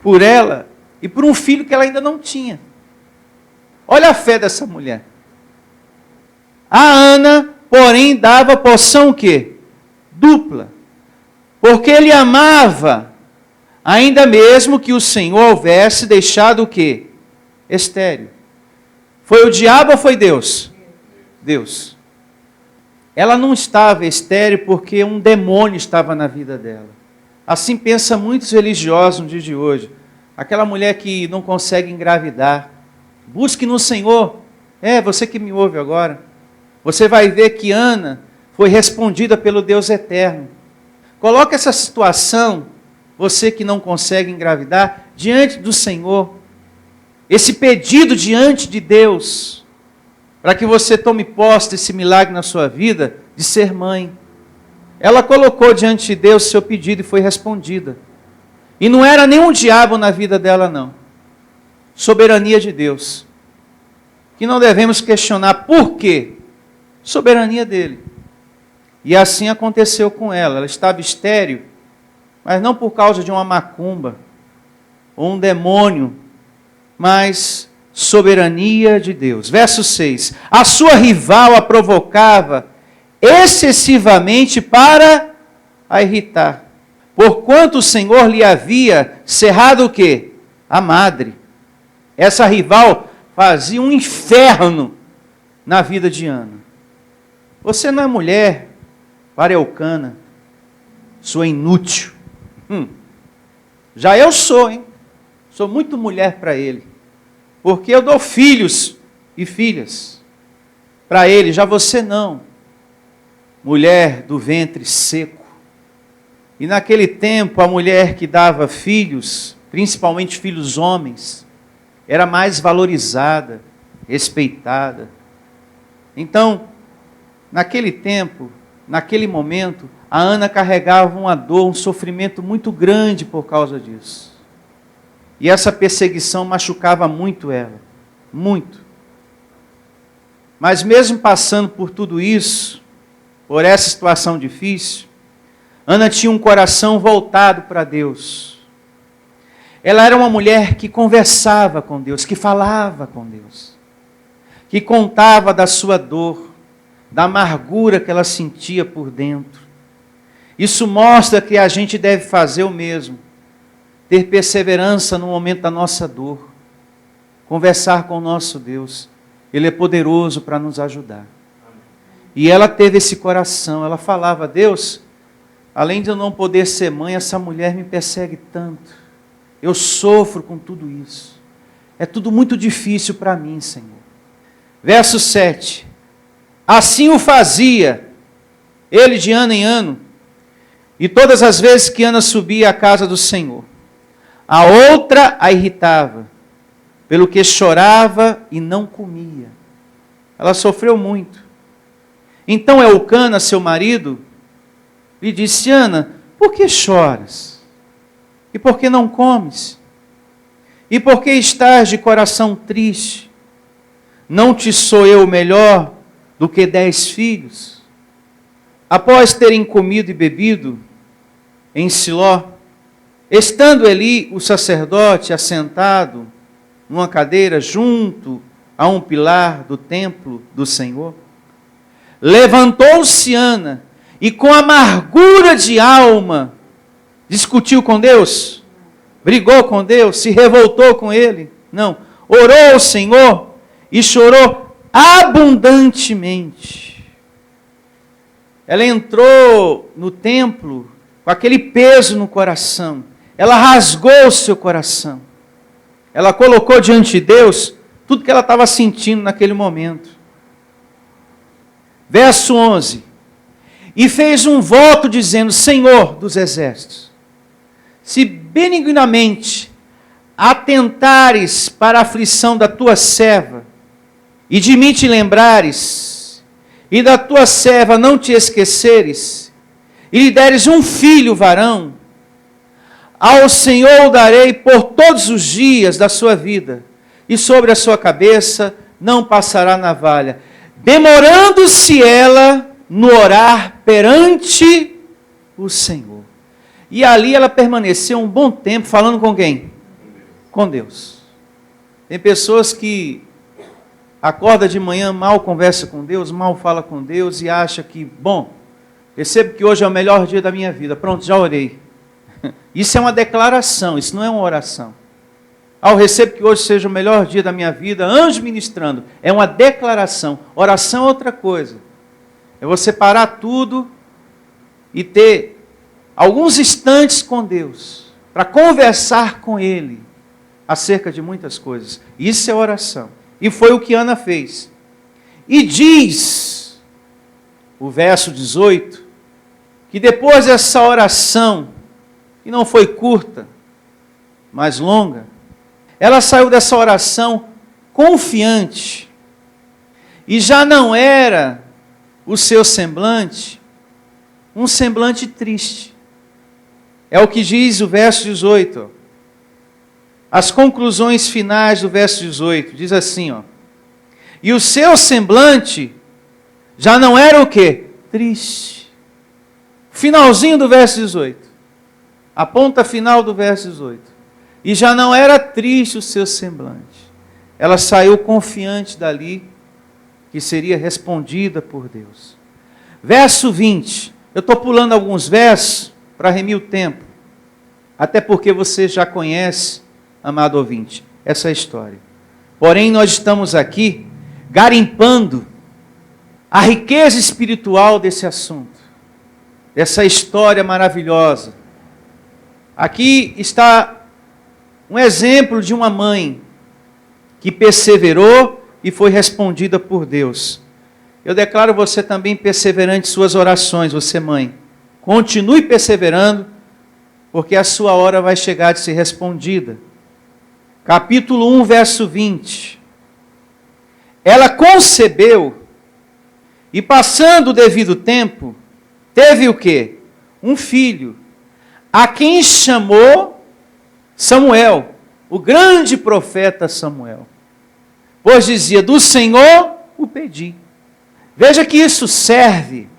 por ela e por um filho que ela ainda não tinha. Olha a fé dessa mulher. A Ana, porém, dava porção o quê? Dupla. Porque ele amava, ainda mesmo que o Senhor houvesse deixado o quê? Estéril. Foi o diabo ou foi Deus? Deus. Ela não estava estéril porque um demônio estava na vida dela. Assim pensa muitos religiosos no dia de hoje. Aquela mulher que não consegue engravidar. Busque no Senhor. Você que me ouve agora. Você vai ver que Ana foi respondida pelo Deus eterno. Coloque essa situação, você que não consegue engravidar, diante do Senhor. Esse pedido diante de Deus, para que você tome posse desse milagre na sua vida, de ser mãe. Ela colocou diante de Deus seu pedido e foi respondida. E não era nenhum diabo na vida dela, não. Soberania de Deus. Que não devemos questionar por quê. Soberania dele. E assim aconteceu com ela. Ela estava estéril, mas não por causa de uma macumba ou um demônio, mas soberania de Deus. Verso 6. A sua rival a provocava excessivamente para a irritar, porquanto o Senhor lhe havia cerrado o quê? A madre. Essa rival fazia um inferno na vida de Ana. Você não é mulher para Elcana, sua inútil. Já eu sou, hein? Sou muito mulher para ele. Porque eu dou filhos e filhas para ele, já você não. Mulher do ventre seco. E naquele tempo, a mulher que dava filhos, principalmente filhos homens, era mais valorizada, respeitada. Então, naquele tempo, naquele momento, a Ana carregava uma dor, um sofrimento muito grande por causa disso. E essa perseguição machucava muito ela, muito. Mas mesmo passando por tudo isso, por essa situação difícil, Ana tinha um coração voltado para Deus. Ela era uma mulher que conversava com Deus, que falava com Deus, que contava da sua dor, da amargura que ela sentia por dentro. Isso mostra que a gente deve fazer o mesmo, ter perseverança no momento da nossa dor, conversar com o nosso Deus. Ele é poderoso para nos ajudar. E ela teve esse coração, ela falava: Deus, além de eu não poder ser mãe, essa mulher me persegue tanto. Eu sofro com tudo isso. É tudo muito difícil para mim, Senhor. Verso 7. Assim o fazia, ele de ano em ano, e todas as vezes que Ana subia à casa do Senhor, a outra a irritava, pelo que chorava e não comia. Ela sofreu muito. Então Elcana, seu marido, lhe disse: Ana, por que choras? E por que não comes? E por que estás de coração triste? Não te sou eu melhor do que 10 filhos? Após terem comido e bebido em Siló, estando ali o sacerdote assentado numa cadeira junto a um pilar do templo do Senhor, levantou-se Ana e com amargura de alma discutiu com Deus, brigou com Deus, se revoltou com Ele. Não, orou ao Senhor e chorou abundantemente. ela entrou no templo com aquele peso no coração. Ela rasgou o seu coração. Ela colocou diante de Deus tudo que ela estava sentindo naquele momento. Verso 11. E fez um voto dizendo: Senhor dos exércitos, se benignamente atentares para a aflição da tua serva, e de mim te lembrares, e da tua serva não te esqueceres, e lhe deres um filho varão, ao Senhor o darei por todos os dias da sua vida, e sobre a sua cabeça não passará navalha, demorando-se ela no orar perante o Senhor. E ali ela permaneceu um bom tempo falando com quem? Com Deus. Tem pessoas que acorda de manhã, mal conversa com Deus, mal fala com Deus e acha que, bom, recebo que hoje é o melhor dia da minha vida. Pronto, já orei. Isso é uma declaração, isso não é uma oração. Eu recebo que hoje seja o melhor dia da minha vida, anjo ministrando. É uma declaração. Oração é outra coisa. É você parar tudo e ter alguns instantes com Deus, para conversar com Ele acerca de muitas coisas. Isso é oração. E foi o que Ana fez. E diz, o verso 18, que depois dessa oração, que não foi curta, mas longa, ela saiu dessa oração confiante. E já não era o seu semblante um semblante triste. É o que diz o verso 18. As conclusões finais do verso 18. Diz assim, ó. E o seu semblante já não era o quê? Triste. Finalzinho do verso 18. A ponta final do verso 18. E já não era triste o seu semblante. Ela saiu confiante dali, que seria respondida por Deus. Verso 20. Eu estou pulando alguns versos para remir o tempo. Até porque você já conhece, amado ouvinte, essa história. Porém, nós estamos aqui garimpando a riqueza espiritual desse assunto. Dessa história maravilhosa. Aqui está um exemplo de uma mãe que perseverou e foi respondida por Deus. Eu declaro você também perseverante em suas orações, você mãe. Continue perseverando, porque a sua hora vai chegar de ser respondida. Capítulo 1, verso 20. Ela concebeu e passando o devido tempo, teve o quê? Um filho, a quem chamou Samuel, o grande profeta Samuel. Pois dizia, do Senhor o pedi. Veja que isso serve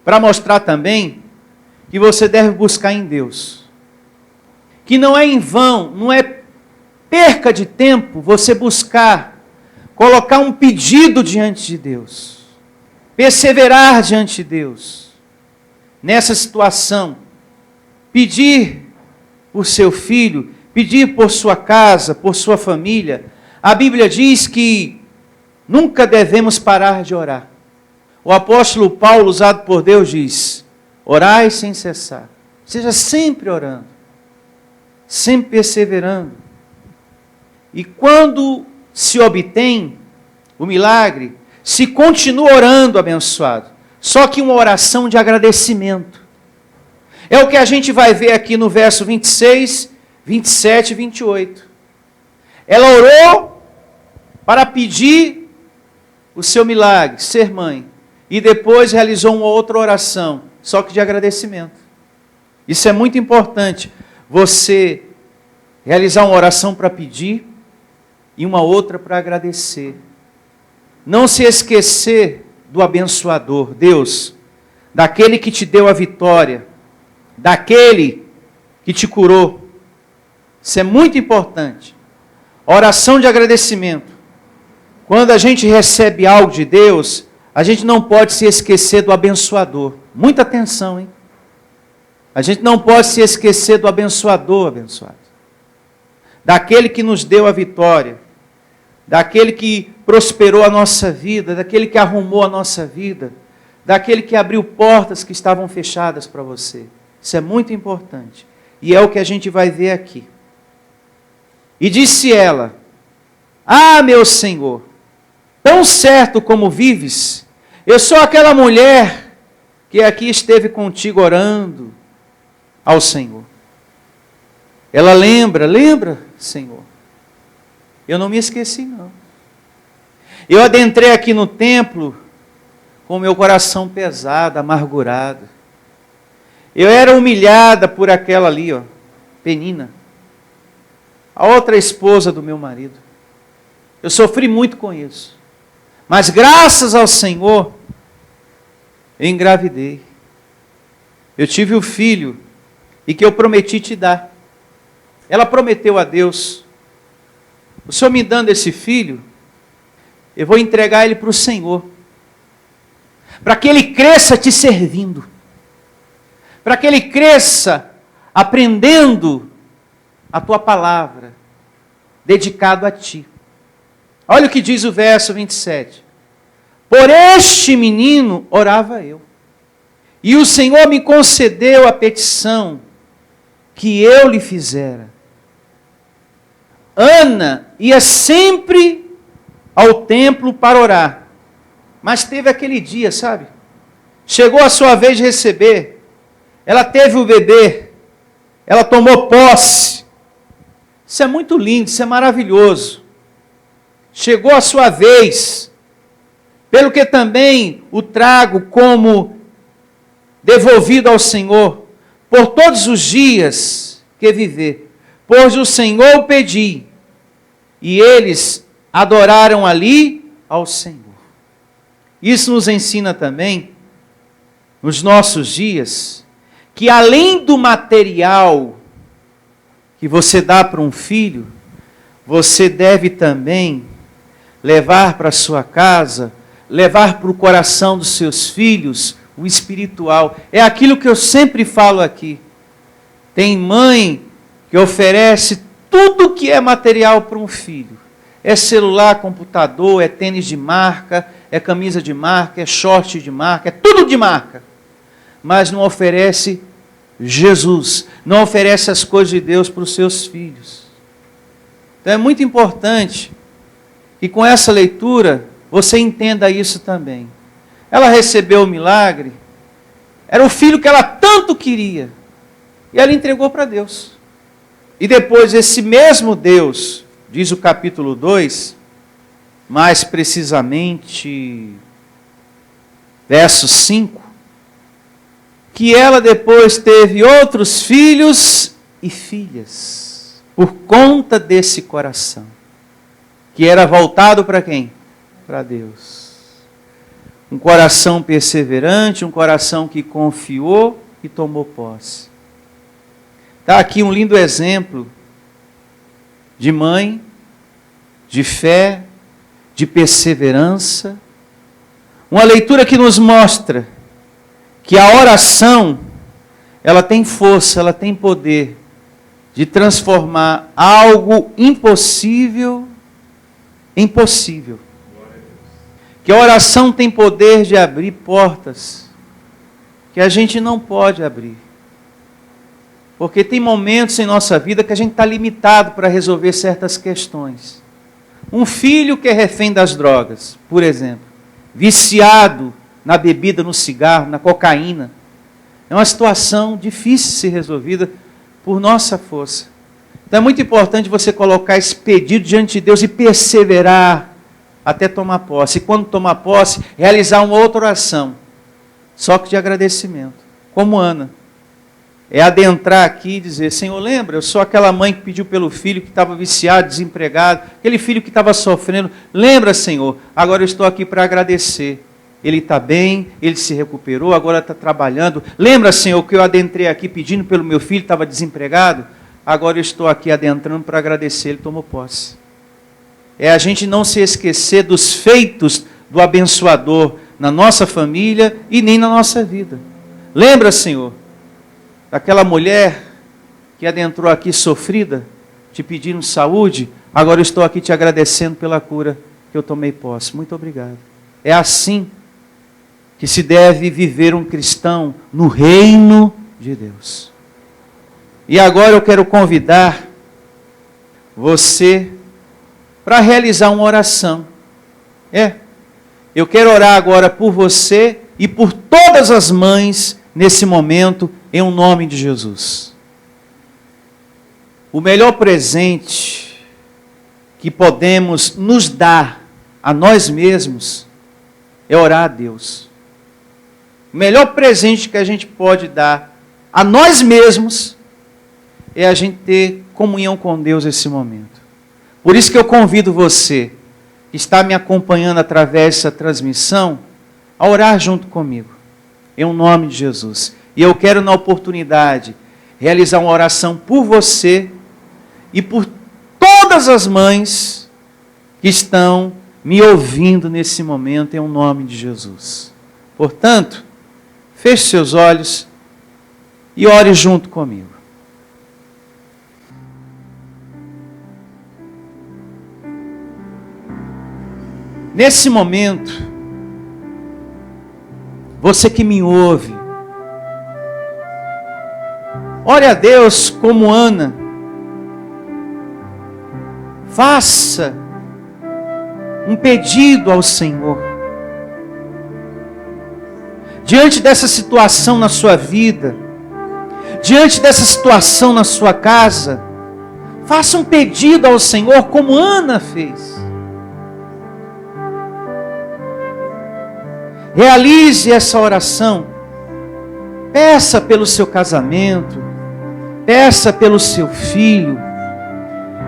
para mostrar também que você deve buscar em Deus. Que não é em vão, não é perca de tempo você buscar, colocar um pedido diante de Deus. Perseverar diante de Deus. Nessa situação. Pedir por seu filho, pedir por sua casa, por sua família. A Bíblia diz que nunca devemos parar de orar. O apóstolo Paulo, usado por Deus, diz, orai sem cessar. Seja sempre orando, sempre perseverando. E quando se obtém o milagre, se continua orando abençoado. Só que uma oração de agradecimento. É o que a gente vai ver aqui no verso 26, 27 e 28. Ela orou para pedir o seu milagre, ser mãe. E depois realizou uma outra oração, só que de agradecimento. Isso é muito importante. Você realizar uma oração para pedir e uma outra para agradecer. Não se esquecer do abençoador, Deus, daquele que te deu a vitória, daquele que te curou. Isso é muito importante. Oração de agradecimento. Quando a gente recebe algo de Deus, a gente não pode se esquecer do abençoador. Muita atenção, hein? A gente não pode se esquecer do abençoador, abençoado. Daquele que nos deu a vitória. Daquele que prosperou a nossa vida. Daquele que arrumou a nossa vida. daquele que abriu portas que estavam fechadas para você. Isso é muito importante. E é o que a gente vai ver aqui. E disse ela: ah, meu Senhor, tão certo como vives, eu sou aquela mulher que aqui esteve contigo orando ao Senhor. Ela lembra, Senhor. Eu não me esqueci, não. Eu adentrei aqui no templo com meu coração pesado, amargurado. Eu era humilhada por aquela ali, ó, Penina, a outra esposa do meu marido. Eu sofri muito com isso. Mas graças ao Senhor, eu engravidei. Eu tive o filho e que eu prometi te dar. Ela prometeu a Deus: o Senhor me dando esse filho, eu vou entregar ele para o Senhor, para que ele cresça te servindo, para que ele cresça aprendendo a tua palavra, dedicado a ti. Olha o que diz o verso 27. Por este menino orava eu, e o Senhor me concedeu a petição que eu lhe fizera. Ana ia sempre ao templo para orar, mas teve aquele dia, sabe? Chegou a sua vez de receber, ela teve o bebê, ela tomou posse. Isso é muito lindo, isso é maravilhoso. Chegou a sua vez, pelo que também o trago como devolvido ao Senhor, por todos os dias que viver. Pois o Senhor o pedi, e eles adoraram ali ao Senhor. Isso nos ensina também, nos nossos dias, que além do material que você dá para um filho, você deve também levar para a sua casa, levar para o coração dos seus filhos o espiritual. É aquilo que eu sempre falo aqui. Tem mãe que oferece tudo que é material para um filho. É celular, computador, é tênis de marca, é camisa de marca, é short de marca, é tudo de marca. Mas não oferece Jesus, não oferece as coisas de Deus para os seus filhos. Então é muito importante que com essa leitura você entenda isso também. Ela recebeu o milagre, era o filho que ela tanto queria, e ela entregou para Deus. E depois esse mesmo Deus, diz o capítulo 2, mais precisamente, verso 5, que ela depois teve outros filhos e filhas, por conta desse coração, que era voltado para quem? Para Deus. Um coração perseverante, um coração que confiou e tomou posse. Está aqui um lindo exemplo de mãe, de fé, de perseverança. Uma leitura que nos mostra que a oração, ela tem força, ela tem poder de transformar algo impossível em possível. Que a oração tem poder de abrir portas que a gente não pode abrir. Porque tem momentos em nossa vida que a gente está limitado para resolver certas questões. Um filho que é refém das drogas, por exemplo, viciado na bebida, no cigarro, na cocaína, é uma situação difícil de ser resolvida por nossa força. Então é muito importante você colocar esse pedido diante de Deus e perseverar até tomar posse. E quando tomar posse, realizar uma outra oração, só que de agradecimento, como Ana. É adentrar aqui e dizer: Senhor, lembra, eu sou aquela mãe que pediu pelo filho que estava viciado, desempregado, aquele filho que estava sofrendo. Lembra, Senhor, agora eu estou aqui para agradecer. Ele está bem, ele se recuperou, agora está trabalhando. Lembra, Senhor, que eu adentrei aqui pedindo pelo meu filho, estava desempregado? Agora eu estou aqui adentrando para agradecer, ele tomou posse. É a gente não se esquecer dos feitos do abençoador na nossa família e nem na nossa vida. Lembra, Senhor, daquela mulher que adentrou aqui sofrida, te pedindo saúde, agora eu estou aqui te agradecendo pela cura que eu tomei posse. Muito obrigado. É assim que se deve viver um cristão no reino de Deus. E agora eu quero convidar você para realizar uma oração. Eu quero orar agora por você e por todas as mães nesse momento, em nome de Jesus. O melhor presente que podemos nos dar a nós mesmos é orar a Deus. O melhor presente que a gente pode dar a nós mesmos é a gente ter comunhão com Deus nesse momento. Por isso que eu convido você que está me acompanhando através dessa transmissão a orar junto comigo, em nome de Jesus. E eu quero, na oportunidade, realizar uma oração por você e por todas as mães que estão me ouvindo nesse momento, em nome de Jesus. Portanto, feche seus olhos e ore junto comigo. Nesse momento, você que me ouve, ore a Deus como Ana. Faça um pedido ao Senhor. Diante dessa situação na sua vida, diante dessa situação na sua casa, faça um pedido ao Senhor como Ana fez. Realize essa oração. Peça pelo seu casamento. Peça pelo seu filho.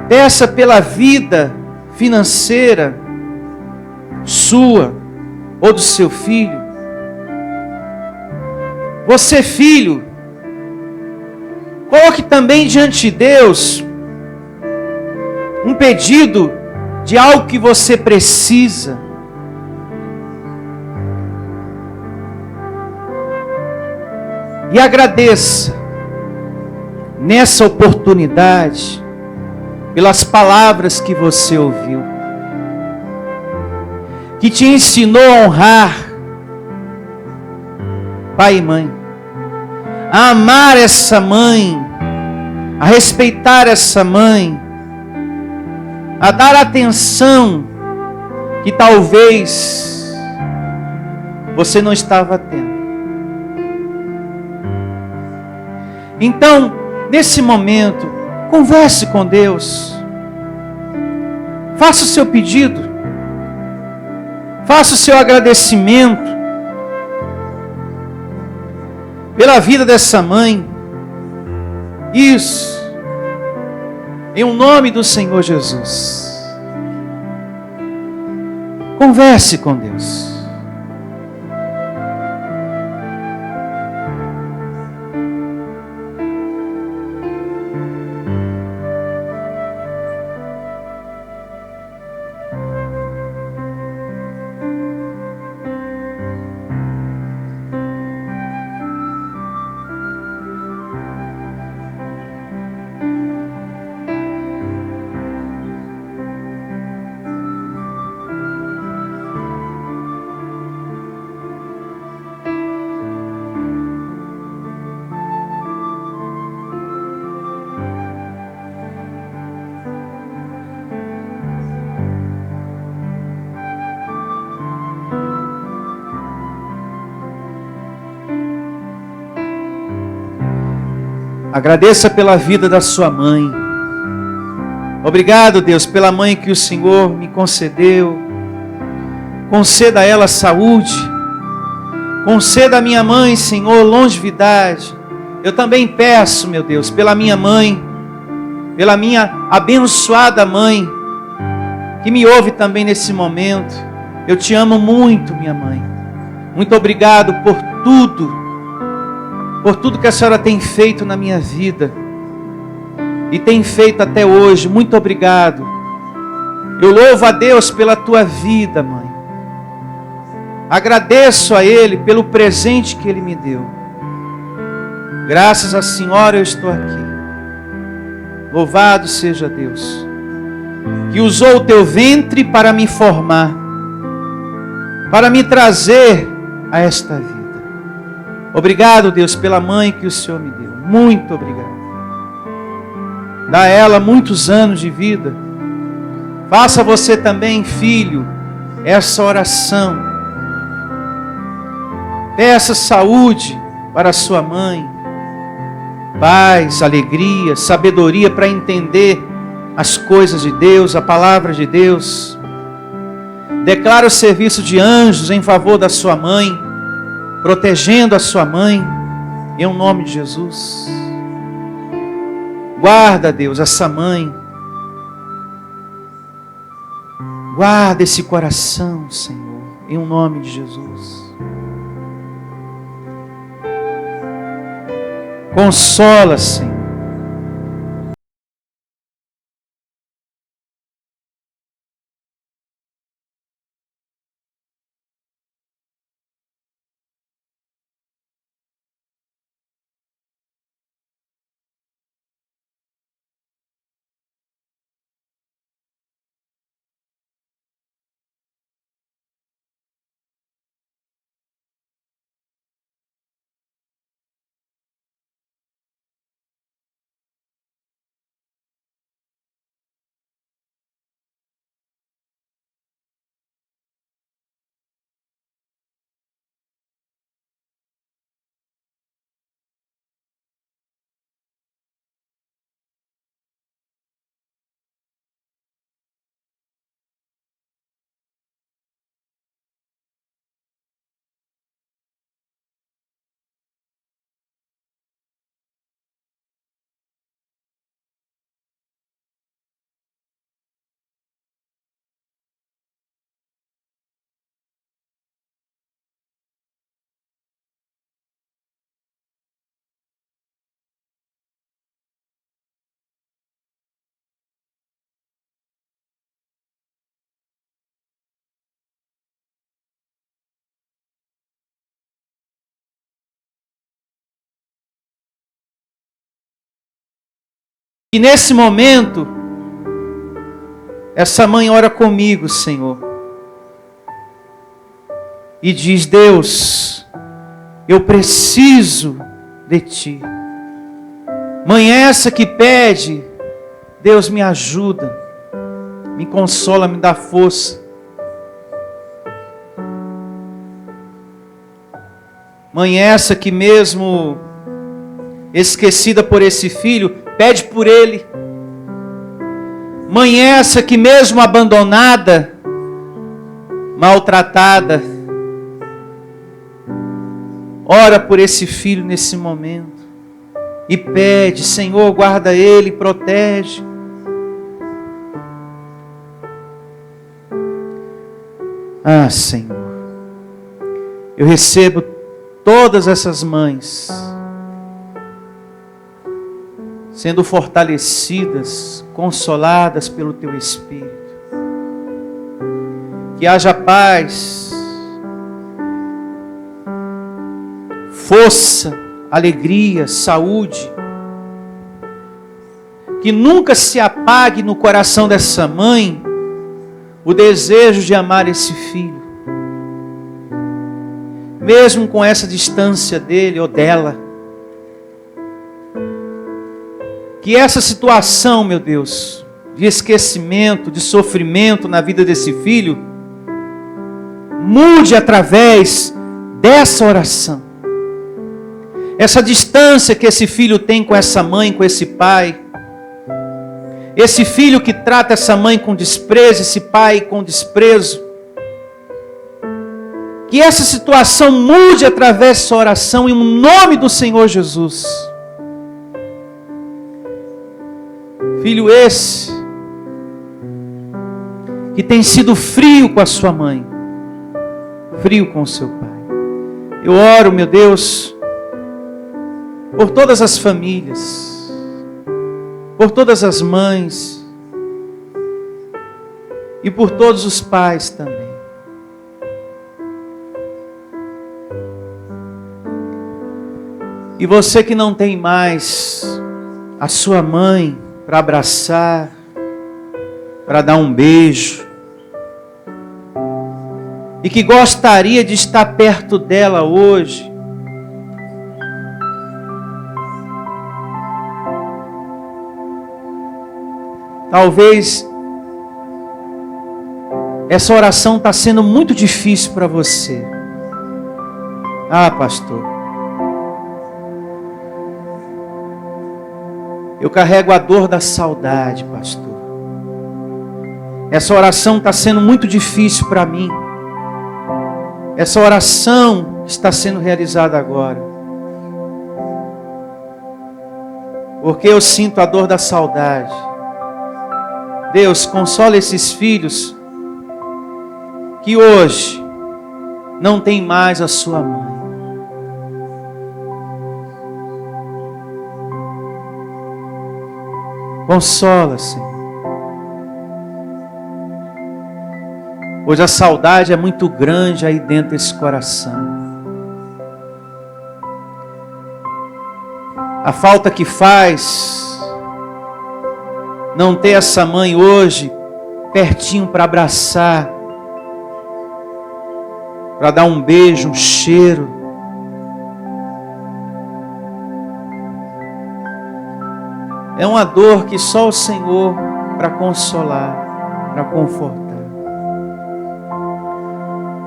Peça pela vida financeira sua ou do seu filho. Você, filho, coloque também diante de Deus um pedido de algo que você precisa. E agradeça nessa oportunidade pelas palavras que você ouviu, que te ensinou a honrar pai e mãe, a amar essa mãe, a respeitar essa mãe, a dar atenção que talvez você não estava tendo. Então, nesse momento, converse com Deus. Faça o seu pedido. Faça o seu agradecimento pela vida dessa mãe. Isso. Em nome do Senhor Jesus. Converse com Deus. Agradeça pela vida da sua mãe. Obrigado, Deus, pela mãe que o Senhor me concedeu. Conceda a ela saúde. Conceda a minha mãe, Senhor, longevidade. Eu também peço, meu Deus, pela minha mãe, pela minha abençoada mãe, que me ouve também nesse momento. Eu te amo muito, minha mãe. Muito obrigado por tudo que a senhora tem feito na minha vida e tem feito até hoje. Muito obrigado. Eu louvo a Deus pela tua vida, mãe. Agradeço a Ele pelo presente que Ele me deu. Graças à Senhora eu estou aqui. Louvado seja Deus, que usou o teu ventre para me formar, para me trazer a esta vida. Obrigado, Deus, pela mãe que o Senhor me deu. Muito obrigado. Dá a ela muitos anos de vida. Faça você também, filho, essa oração. Peça saúde para sua mãe. Paz, alegria, sabedoria para entender as coisas de Deus, a palavra de Deus. Declara o serviço de anjos em favor da sua mãe, protegendo a sua mãe, em nome de Jesus. Guarda, Deus, essa mãe. Guarda esse coração, Senhor, em nome de Jesus. Consola, Senhor. E nesse momento, essa mãe ora comigo, Senhor, e diz: Deus, eu preciso de Ti. Mãe essa que pede, Deus me ajuda, me consola, me dá força. Mãe essa que mesmo esquecida por esse filho, pede por ele. Mãe essa que mesmo abandonada, maltratada, ora por esse filho nesse momento e pede: Senhor, guarda ele, protege. Ah, Senhor, eu recebo todas essas mães sendo fortalecidas, consoladas pelo Teu Espírito. Que haja paz, força, alegria, saúde. Que nunca se apague no coração dessa mãe o desejo de amar esse filho, mesmo com essa distância dele ou dela. Que essa situação, meu Deus, de esquecimento, de sofrimento na vida desse filho, mude através dessa oração. Essa distância que esse filho tem com essa mãe, com esse pai. Esse filho que trata essa mãe com desprezo, esse pai com desprezo. Que essa situação mude através dessa oração, em nome do Senhor Jesus. Filho esse, que tem sido frio com a sua mãe, frio com o seu pai. Eu oro, meu Deus, por todas as famílias, por todas as mães, e por todos os pais também. E você que não tem mais a sua mãe para abraçar, para dar um beijo, e que gostaria de estar perto dela hoje. Talvez essa oração está sendo muito difícil para você. Ah, pastor, eu carrego a dor da saudade, pastor. Essa oração está sendo muito difícil para mim. Essa oração está sendo realizada agora, porque eu sinto a dor da saudade. Deus, consola esses filhos que hoje não tem mais a sua mãe. Consola, Senhor. Pois a saudade é muito grande aí dentro desse coração. A falta que faz não ter essa mãe hoje pertinho para abraçar, para dar um beijo, um cheiro. É uma dor que só o Senhor para consolar, para confortar.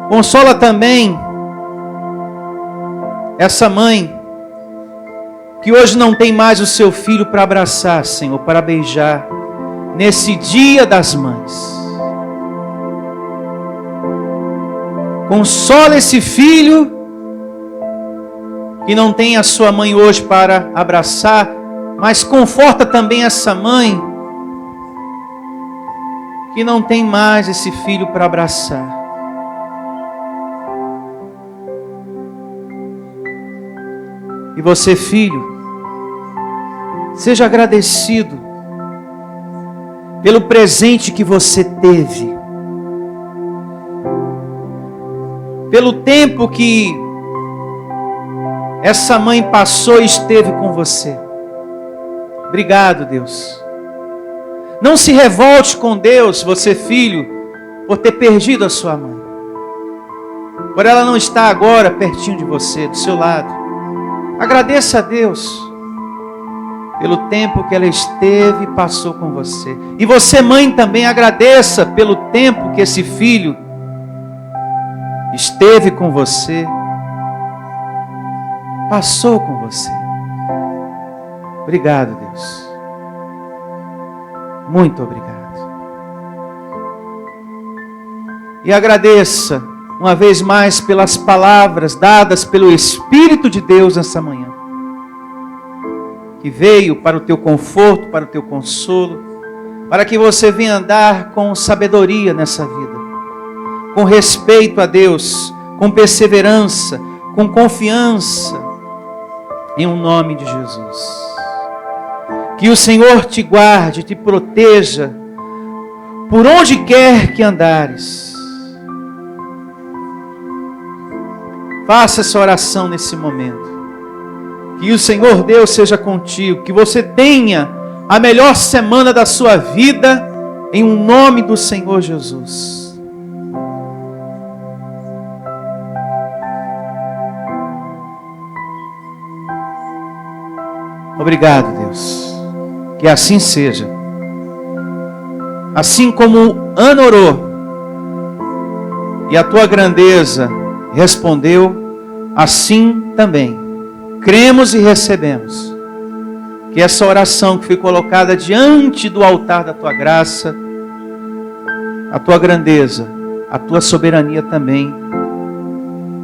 Consola também essa mãe que hoje não tem mais o seu filho para abraçar, Senhor, para beijar, nesse dia das mães. Consola esse filho que não tem a sua mãe hoje para abraçar, mas conforta também essa mãe que não tem mais esse filho para abraçar. E você, filho, seja agradecido pelo presente que você teve, pelo tempo que essa mãe passou e esteve com você. Obrigado, Deus. Não se revolte com Deus, você, filho, por ter perdido a sua mãe, por ela não estar agora pertinho de você, do seu lado. Agradeça a Deus pelo tempo que ela esteve e passou com você. E você, mãe, também agradeça pelo tempo que esse filho esteve com você, passou com você. Obrigado, Deus. Muito obrigado. E agradeça uma vez mais pelas palavras dadas pelo Espírito de Deus nessa manhã, que veio para o teu conforto, para o teu consolo, para que você venha andar com sabedoria nessa vida, com respeito a Deus, com perseverança, com confiança, em um nome de Jesus. Que o Senhor te guarde, te proteja, por onde quer que andares. Faça essa oração nesse momento. Que o Senhor Deus seja contigo. Que você tenha a melhor semana da sua vida, em um nome do Senhor Jesus. Obrigado, Deus. Que assim seja. Assim como Ana orou e a tua grandeza respondeu, assim também cremos e recebemos que essa oração que foi colocada diante do altar da tua graça, a tua grandeza, a tua soberania também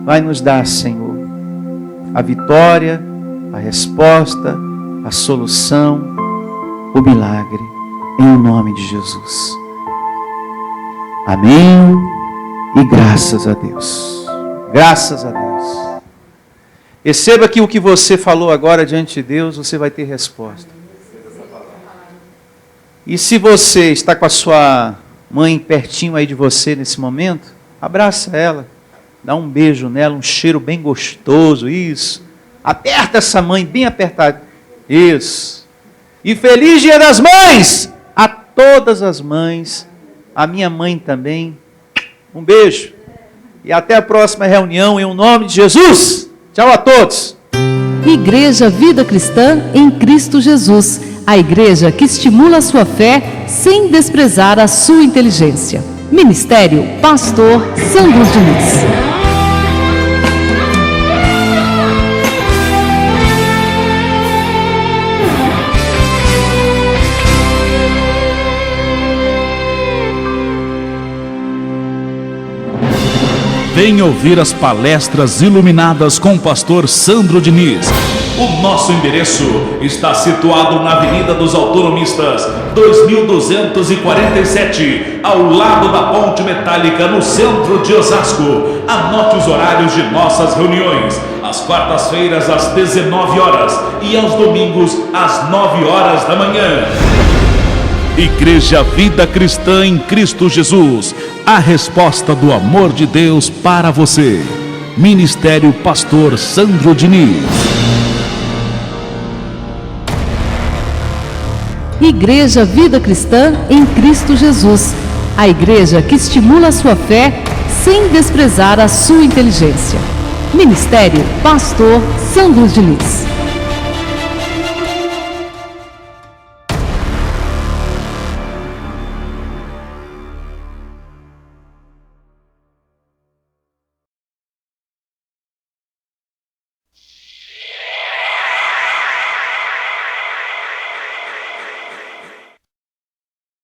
vai nos dar, Senhor, a vitória, a resposta, a solução, o milagre, em nome de Jesus. Amém e graças a Deus. Graças a Deus. Receba que o que você falou agora diante de Deus, você vai ter resposta. E se você está com a sua mãe pertinho aí de você nesse momento, abraça ela, dá um beijo nela, um cheiro bem gostoso, isso. Aperta essa mãe bem apertada, isso. E feliz Dia das Mães a todas as mães, a minha mãe também. Um beijo. e até a próxima reunião em nome de Jesus. Tchau a todos. Igreja Vida Cristã em Cristo Jesus, a igreja que estimula a sua fé sem desprezar a sua inteligência. Ministério Pastor Sandro Diniz. Venha ouvir as palestras iluminadas com o pastor Sandro Diniz. O nosso endereço está situado na Avenida dos Autonomistas, 2247, ao lado da Ponte Metálica, no centro de Osasco. Anote os horários de nossas reuniões: às quartas-feiras às 19 horas e aos domingos às 9 horas da manhã. Igreja Vida Cristã em Cristo Jesus, a resposta do amor de Deus para você. Ministério Pastor Sandro Diniz. Igreja Vida Cristã em Cristo Jesus, a igreja que estimula a sua fé sem desprezar a sua inteligência. Ministério Pastor Sandro Diniz.